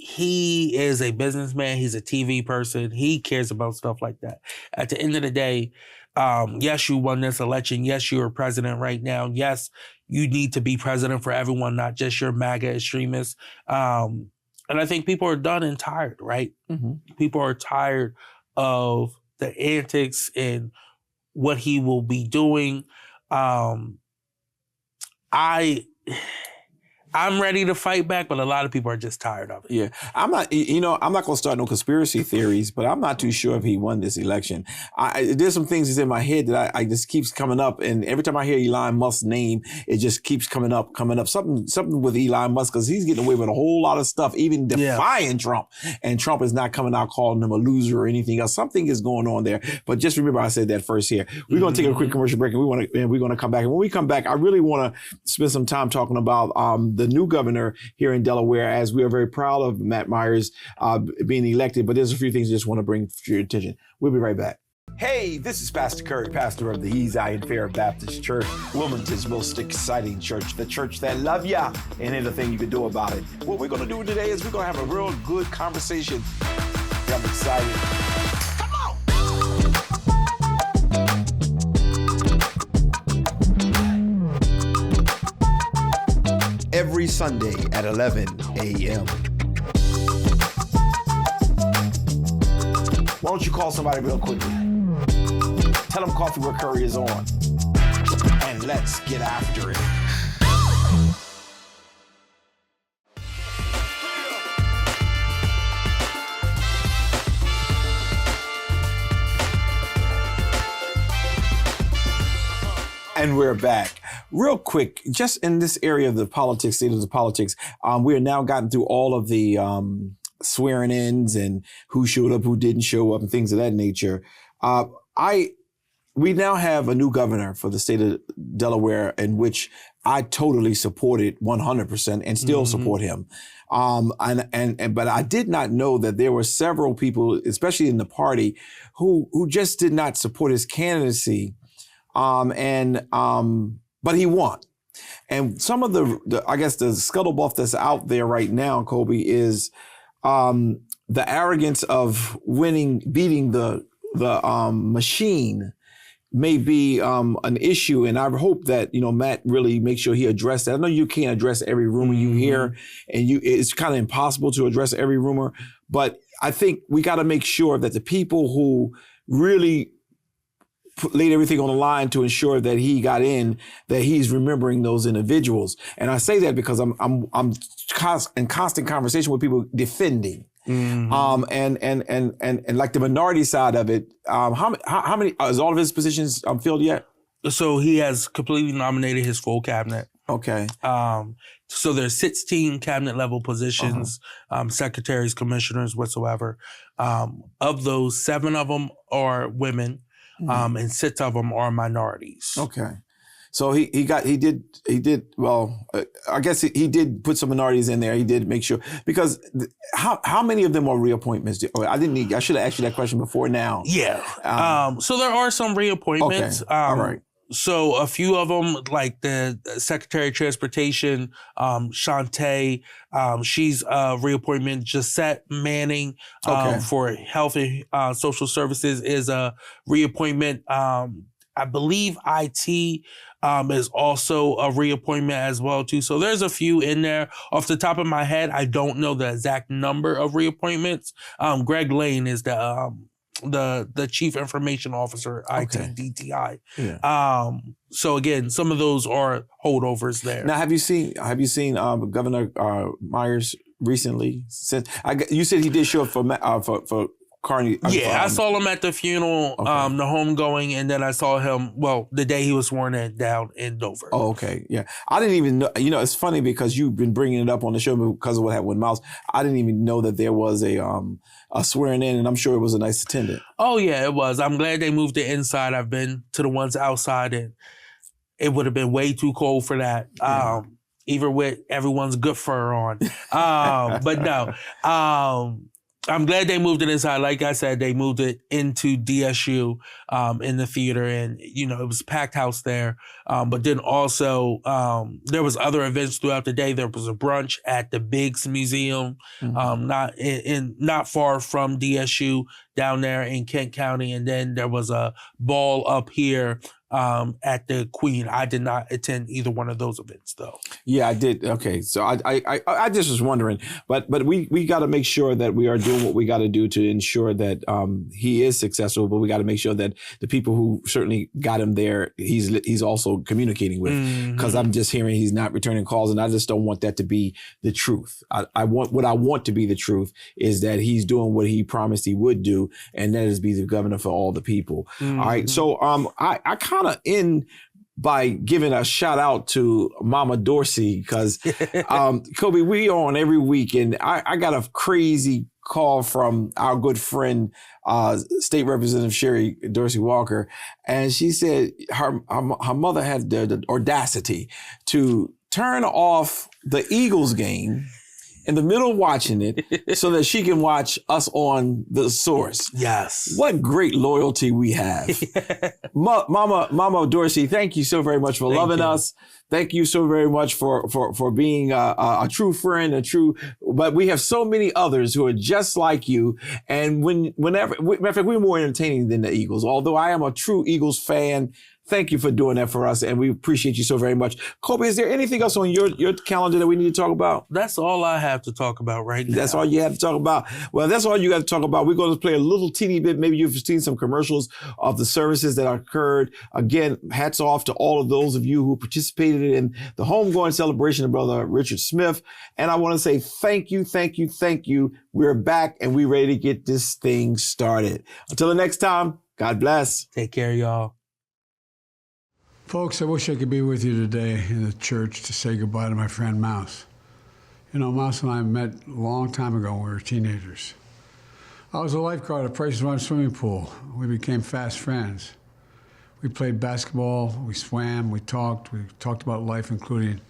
He is a businessman. He's a TV person. He cares about stuff like that. At the end of the day, Yes, you won this election. Yes, you're president right now. Yes, you need to be president for everyone, not just your MAGA extremists. And I think people are done and tired, right? Mm-hmm. People are tired of the antics and what he will be doing. I'm ready to fight back, but a lot of people are just tired of it. Yeah. I'm not going to start no conspiracy theories, but I'm not too sure if he won this election. There's some things that's in my head that I just keeps coming up. And every time I hear Elon Musk's name, it just keeps coming up. Something with Elon Musk, because he's getting away with a whole lot of stuff, even defying Trump. And Trump is not coming out calling him a loser or anything else. Something is going on there. But just remember I said that first here. We're going to take a quick commercial break, and we're going to come back. And when we come back, I really want to spend some time talking about the new governor here in Delaware, as we are very proud of Matt Myers being elected. But there's a few things I just want to bring to your attention. We'll be right back. Hey, this is Pastor Curry, pastor of the East Zion Fair Baptist Church, Wilmington's most exciting church, the church that love ya, and anything you can do about it. What we're going to do today is we're going to have a real good conversation. I'm excited. Come on! Every Sunday at 11 a.m. Why don't you call somebody real quickly? Tell them Coffee with Curry is on. And let's get after it. And we're back. Real quick, just in this area of the politics, state of the politics, we have now gotten through all of the swearing-ins and who showed up, who didn't show up, and things of that nature. We now have a new governor for the state of Delaware, in which I totally supported 100% and still support him. But I did not know that there were several people, especially in the party, who just did not support his candidacy. But he won. And some of the I guess the scuttlebutt that's out there right now, Coby, is the arrogance of beating the machine may be an issue. And I hope that, Matt really makes sure he addressed that. I know you can't address every rumor you hear, and it's kind of impossible to address every rumor. But I think we got to make sure that the people who really laid everything on the line to ensure that he got in, that he's remembering those individuals. And I say that because I'm in constant conversation with people defending. And like the minority side of it, how many is all of his positions filled yet? So he has completely nominated his full cabinet. Okay. So there's 16 cabinet level positions, secretaries, commissioners, whatsoever. Of those, 7 of them are women. And 6 of them are minorities. Okay. So he did I guess he did put some minorities in there. He did make sure, because how many of them are reappointments? I should have asked you that question before now. Yeah. So there are some reappointments. Okay. All right. So a few of them, like the Secretary of Transportation, Shantae, she's a reappointment. Gisette Manning for Health and Social Services is a reappointment. I believe IT is also a reappointment as well too. So there's a few in there. Off the top of my head, I don't know the exact number of reappointments. Greg Lane is the Chief Information Officer, IT DTI. Yeah. So again, some of those are holdovers there. Now, have you seen Governor Myers recently? Since you said he did show up for Carney. I saw him at the funeral, the homegoing, and then I saw him, the day he was sworn in down in Dover. Oh, okay. Yeah. I didn't even know, it's funny because you've been bringing it up on the show because of what happened with Miles. I didn't even know that there was a swearing in, and I'm sure it was a nice attendant. Oh, yeah, it was. I'm glad they moved it inside. I've been to the ones outside, and it would have been way too cold for that. Yeah. Even with everyone's good fur on. But no. I'm glad they moved it inside. Like I said, they moved it into DSU in the theater, and it was a packed house there. But then also there was other events throughout the day. There was a brunch at the Biggs Museum, not far from DSU down there in Kent County, and then there was a ball up here at the Queen. I did not attend either one of those events, though. Yeah, I did. Okay, so I just was wondering, but we got to make sure that we are doing what we got to do to ensure that he is successful. But we got to make sure that the people who certainly got him there, he's also communicating with. Because I'm just hearing he's not returning calls, and I just don't want that to be the truth. I want to be the truth is that he's doing what he promised he would do, and that is be the governor for all the people. All right, so I kind of end by giving a shout out to Mama Dorsey, because Coby, we are on every week, and I got a crazy call from our good friend, State Representative Sherry Dorsey Walker, and she said her mother had the audacity to turn off the Eagles game in the middle of watching it so that she can watch us on the source. Yes. What great loyalty we have. Mama Dorsey, thank you so very much for loving us. Thank you so very much for being a true friend, but we have so many others who are just like you. And matter of fact, we're more entertaining than the Eagles. Although I am a true Eagles fan, thank you for doing that for us, and we appreciate you so very much. Coby, is there anything else on your calendar that we need to talk about? That's all I have to talk about right now. That's all you have to talk about? Well, that's all you got to talk about. We're going to play a little teeny bit. Maybe you've seen some commercials of the services that occurred. Again, hats off to all of those of you who participated in the homegoing celebration of Brother Richard Smith. And I want to say thank you, thank you, thank you. We're back, and we're ready to get this thing started. Until the next time, God bless. Take care, y'all. Folks, I wish I could be with you today in the church to say goodbye to my friend Mouse. Mouse and I met a long time ago when we were teenagers. I was a lifeguard at Price's Run swimming pool. We became fast friends. We played basketball, we swam, we talked about life, including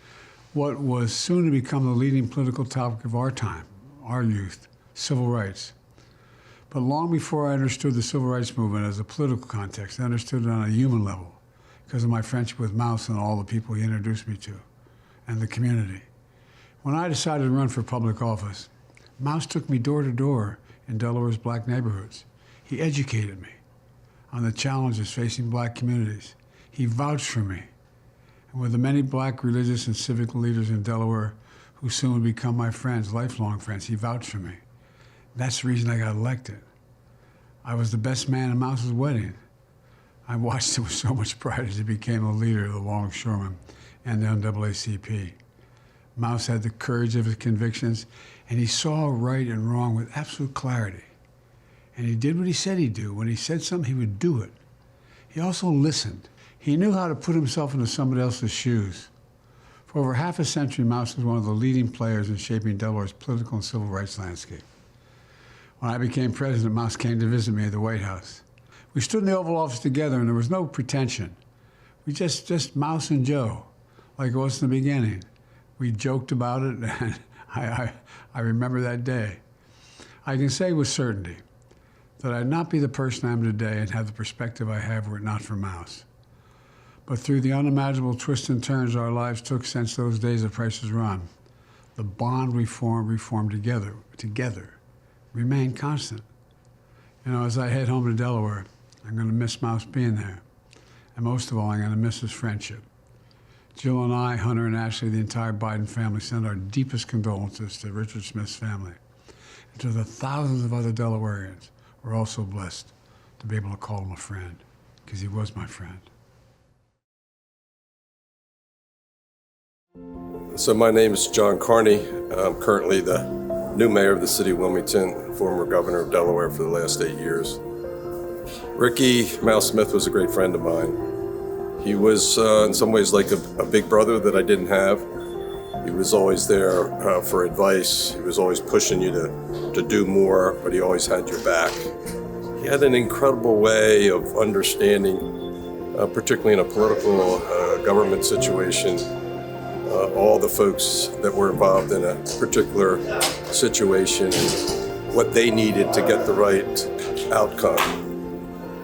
what was soon to become the leading political topic of our time, our youth, civil rights. But long before I understood the civil rights movement as a political context, I understood it on a human level, because of my friendship with Mouse and all the people he introduced me to, and the community. When I decided to run for public office, Mouse took me door to door in Delaware's black neighborhoods. He educated me on the challenges facing black communities. He vouched for me. And with the many black religious and civic leaders in Delaware who soon would become my friends, lifelong friends, he vouched for me. That's the reason I got elected. I was the best man at Mouse's wedding. I watched it with so much pride as he became a leader of the Longshoremen and the NAACP. Mouse had the courage of his convictions, and he saw right and wrong with absolute clarity. And he did what he said he'd do. When he said something, he would do it. He also listened. He knew how to put himself into somebody else's shoes. For over half a century, Mouse was one of the leading players in shaping Delaware's political and civil rights landscape. When I became president, Mouse came to visit me at the White House. We stood in the Oval Office together, and there was no pretension. We just Mouse and Joe, like it was in the beginning. We joked about it, and I remember that day. I can say with certainty that I'd not be the person I am today and have the perspective I have were it not for Mouse. But through the unimaginable twists and turns our lives took since those days of Price's Run, the bond we formed together, remained constant. As I head home to Delaware, I'm going to miss Mouse being there. And most of all, I'm going to miss his friendship. Jill and I, Hunter and Ashley, the entire Biden family, send our deepest condolences to Richard Smith's family and to the thousands of other Delawareans. We're also blessed to be able to call him a friend, because he was my friend. So my name is John Carney. I'm currently the new mayor of the city of Wilmington, former governor of Delaware for the last 8 years. Ricky Mouse Smith was a great friend of mine. He was in some ways like a big brother that I didn't have. He was always there for advice. He was always pushing you to do more, but he always had your back. He had an incredible way of understanding, particularly in a political government situation, all the folks that were involved in a particular situation. what they needed to get the right outcome.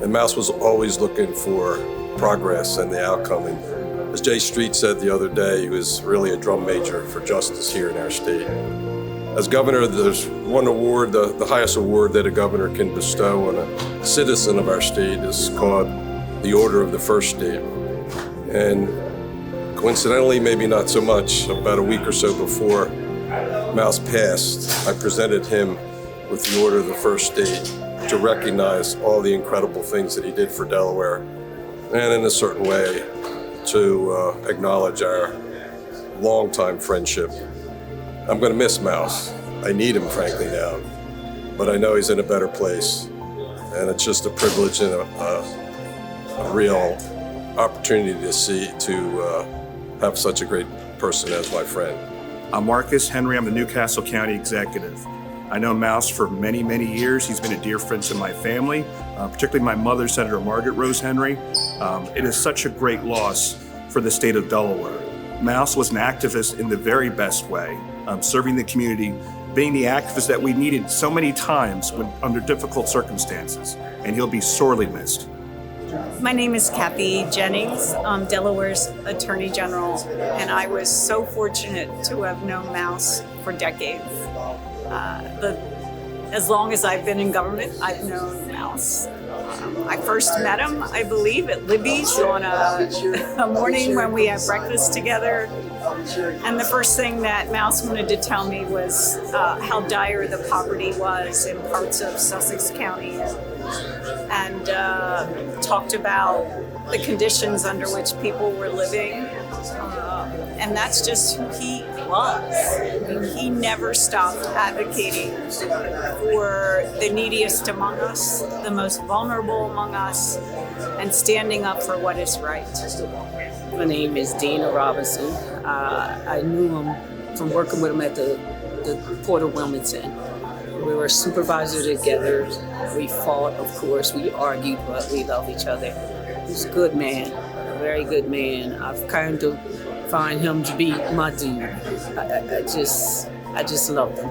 And Mouse was always looking for progress and the outcome. And as Jay Street said the other day, he was really a drum major for justice here in our state. As governor, there's one award, the highest award that a governor can bestow on a citizen of our state is called the Order of the First State. And coincidentally, maybe not so much, about a week or so before Mouse passed, I presented him with the Order of the First State to recognize all the incredible things that he did for Delaware, and in a certain way to acknowledge our longtime friendship. I'm going to miss Mouse. I need him, frankly, now, but I know he's in a better place, and it's just a privilege and a real opportunity to have such a great person as my friend. I'm Marcus Henry. I'm the Newcastle County Executive. I know Mouse for many, many years. He's been a dear friend to my family, particularly my mother, Senator Margaret Rose Henry. It is such a great loss for the state of Delaware. Mouse was an activist in the very best way, serving the community, being the activist that we needed so many times when under difficult circumstances, and he'll be sorely missed. My name is Kathy Jennings. I'm Delaware's Attorney General, and I was so fortunate to have known Mouse for decades. As long as I've been in government, I've known Mouse. I first met him, I believe, at Libby's on a morning when we had breakfast together. And the first thing that Mouse wanted to tell me was how dire the poverty was in parts of Sussex County, and talked about the conditions under which people were living. And that's just who he was. I mean, he never stopped advocating for the neediest among us, the most vulnerable among us, and standing up for what is right. My name is Dana Robinson. I knew him from working with him at the Port of Wilmington. We were supervisors together. We fought, of course. We argued, but we love each other. He's a good man, a very good man. I've kind of find him to be my dude. I just love him.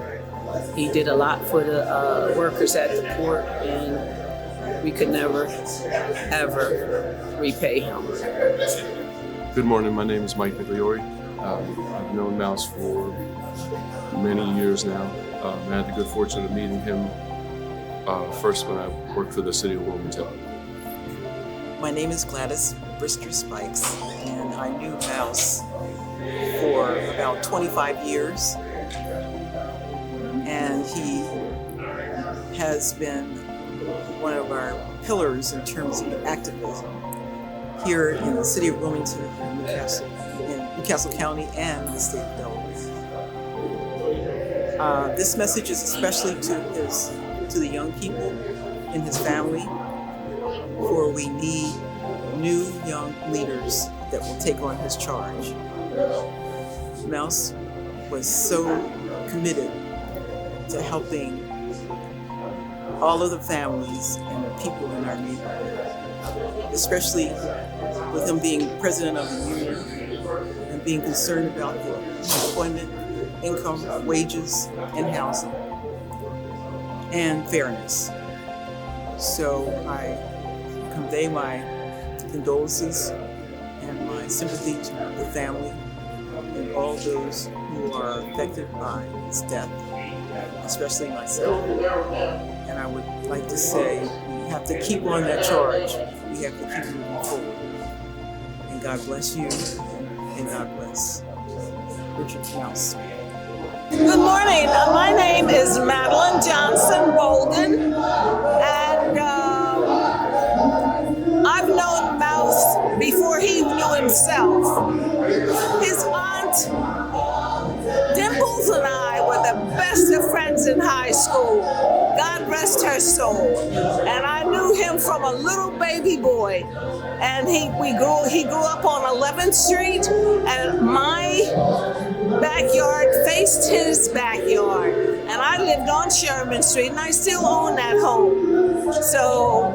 He did a lot for the workers at the port, and we could never, ever repay him. Good morning, my name is Mike Migliori. I've known Mouse for many years now. I had the good fortune of meeting him first when I worked for the city of Wilmington. My name is Gladys Brister Spikes, and I knew Mouse for about 25 years. And he has been one of our pillars in terms of activism here in the city of Wilmington, in Newcastle County, and the state of Delaware. This message is especially to the young people in his family, for we need new young leaders that will take on his charge. Mouse was so committed to helping all of the families and the people in our neighborhood, especially with him being president of the union and being concerned about the employment, income, wages, and housing, and fairness. So I convey my condolences and my sympathy to the family and all those who are affected by his death, especially myself. And I would like to say we have to keep on that charge. We have to keep moving forward. And God bless you, and God bless Richard Mouse. Good morning. My name is Madeline Johnson Bolden, and I've known Mouse before he knew himself. His aunt Dimples and I were the best of friends in high school. God rest her soul. And I knew him from a little baby boy. And he grew up on 11th Street, and my backyard faced his backyard. And I lived on Sherman Street, and I still own that home. So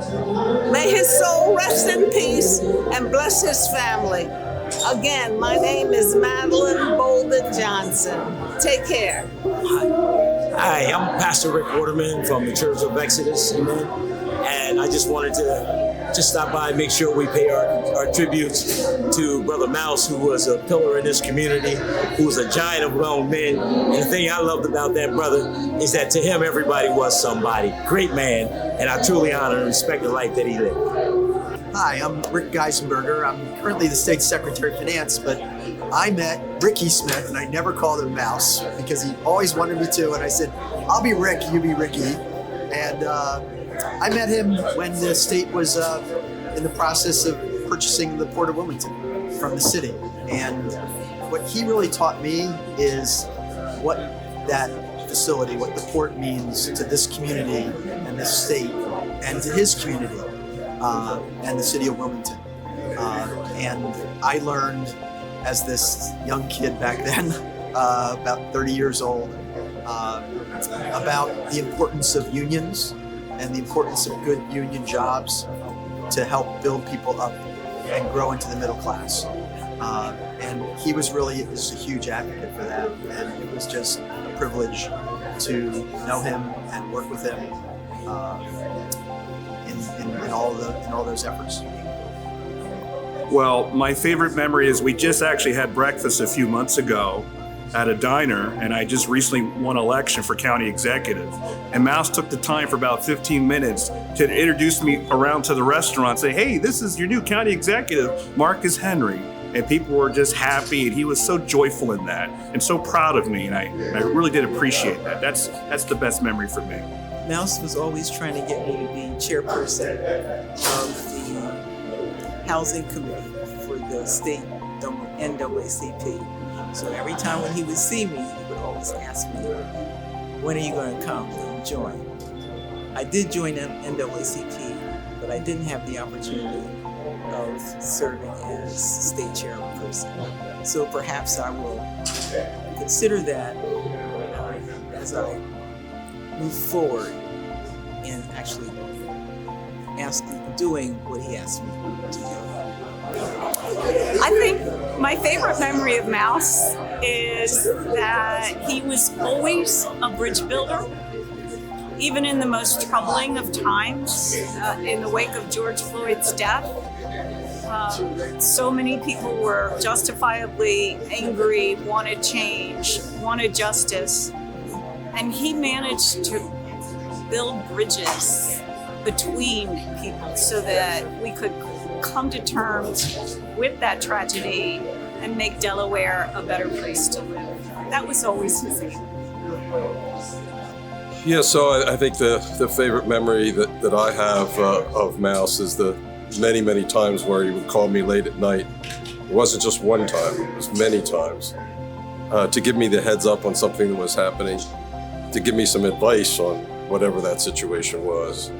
may his soul rest in peace and bless his family. Again, my name is Madeline Bolden Johnson. Take care. Hi, I'm Pastor Rick Waterman from the Church of Exodus, amen. And I just wanted to just stop by and make sure we pay our tributes to Brother Mouse, who was a pillar in this community, who was a giant among men. And the thing I loved about that brother is that to him, everybody was somebody. Great man, and I truly honor and respect the life that he lived. Hi, I'm Rick Geisenberger. I'm currently the State Secretary of Finance, but I met Ricky Smith, and I never called him Mouse because he always wanted me to, and I said, I'll be Rick, you be Ricky. And I met him when the state was in the process of purchasing the Port of Wilmington from the city. And what he really taught me is what that facility, what the port means to this community and this state and to his community and the city of Wilmington. And I learned as this young kid back then, about 30 years old, about the importance of unions and the importance of good union jobs to help build people up and grow into the middle class. And he was really a huge advocate for that, and it was just a privilege to know him and work with him in all those efforts. Well, my favorite memory is we just actually had breakfast a few months ago at a diner, and I just recently won election for county executive. And Mouse took the time for about 15 minutes to introduce me around to the restaurant, say, hey, this is your new county executive, Marcus Henry. And people were just happy, and he was so joyful in that and so proud of me, and I really did appreciate that. That's the best memory for me. Mouse was always trying to get me to be chairperson of the housing committee for the state NAACP. So every time when he would see me, he would always ask me, when are you going to come and join? I did join NAACP, but I didn't have the opportunity of serving as state chairperson. So perhaps I will consider that as I move forward in actually doing what he asked me to do. I think my favorite memory of Mouse is that he was always a bridge builder, even in the most troubling of times. In the wake of George Floyd's death, so many people were justifiably angry, wanted change, wanted justice, and he managed to build bridges between people so that we could come to terms with that tragedy and make Delaware a better place to live. That was always his aim. Yeah, so I think the favorite memory that I have of Mouse is the many times where he would call me late at night. It wasn't just one time, it was many times, to give me the heads up on something that was happening, to give me some advice on whatever that situation was.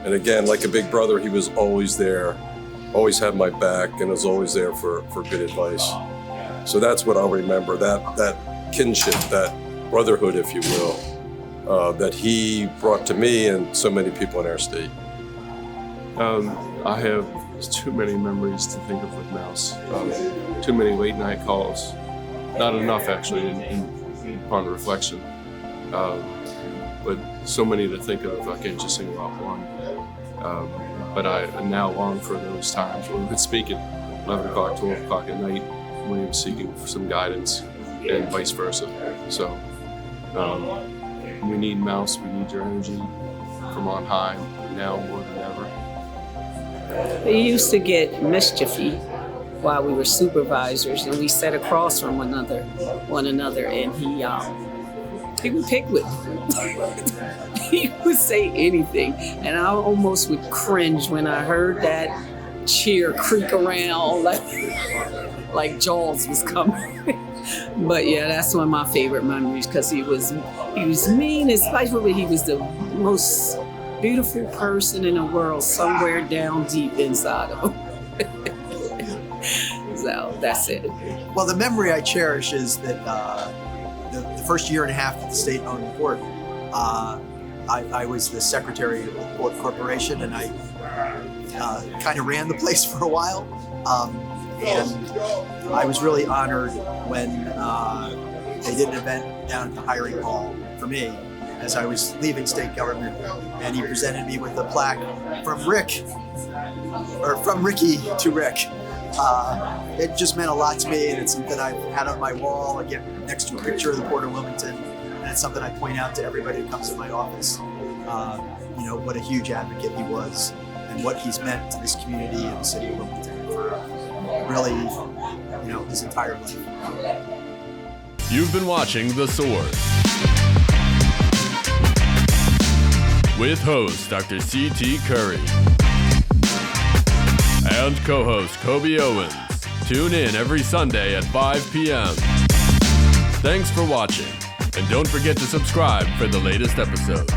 And again, like a big brother, he was always there, always had my back, and was always there for good advice. So that's what I'll remember, that kinship, that brotherhood, if you will, that he brought to me and so many people in our state. I have too many memories to think of with Mouse. Too many late night calls. Not enough, actually, upon reflection. But so many to think of, I can't just single out one. But I now long for those times when we would speak at 11 o'clock, 12 o'clock at night when he was seeking for some guidance and vice versa. So we need Mouse, we need your energy from on high now more than ever. We used to get mischiefy while we were supervisors, and we sat across from one another, and he would pick with me. He would say anything, and I almost would cringe when I heard that chair creak around like Jaws was coming. But yeah, that's one of my favorite memories because he was mean, especially he was the most beautiful person in the world somewhere down deep inside of him. So that's it. Well, the memory I cherish is that the first year and a half that the state owned the port, I was the secretary of the Port Corporation, and I kind of ran the place for a while. And I was really honored when they did an event down at the hiring hall for me. as I was leaving state government, and he presented me with a plaque from Ricky to Rick. It just meant a lot to me, and it's something I've had on my wall, again, next to a picture of the Port of Wilmington, and it's something I point out to everybody who comes to my office. What a huge advocate he was, and what he's meant to this community and the city of Wilmington for really, his entire life. You've been watching The Sword with host Dr. C.T. Curry and co-host Coby Owens. Tune in every Sunday at 5 p.m. Thanks for watching, and don't forget to subscribe for the latest episodes.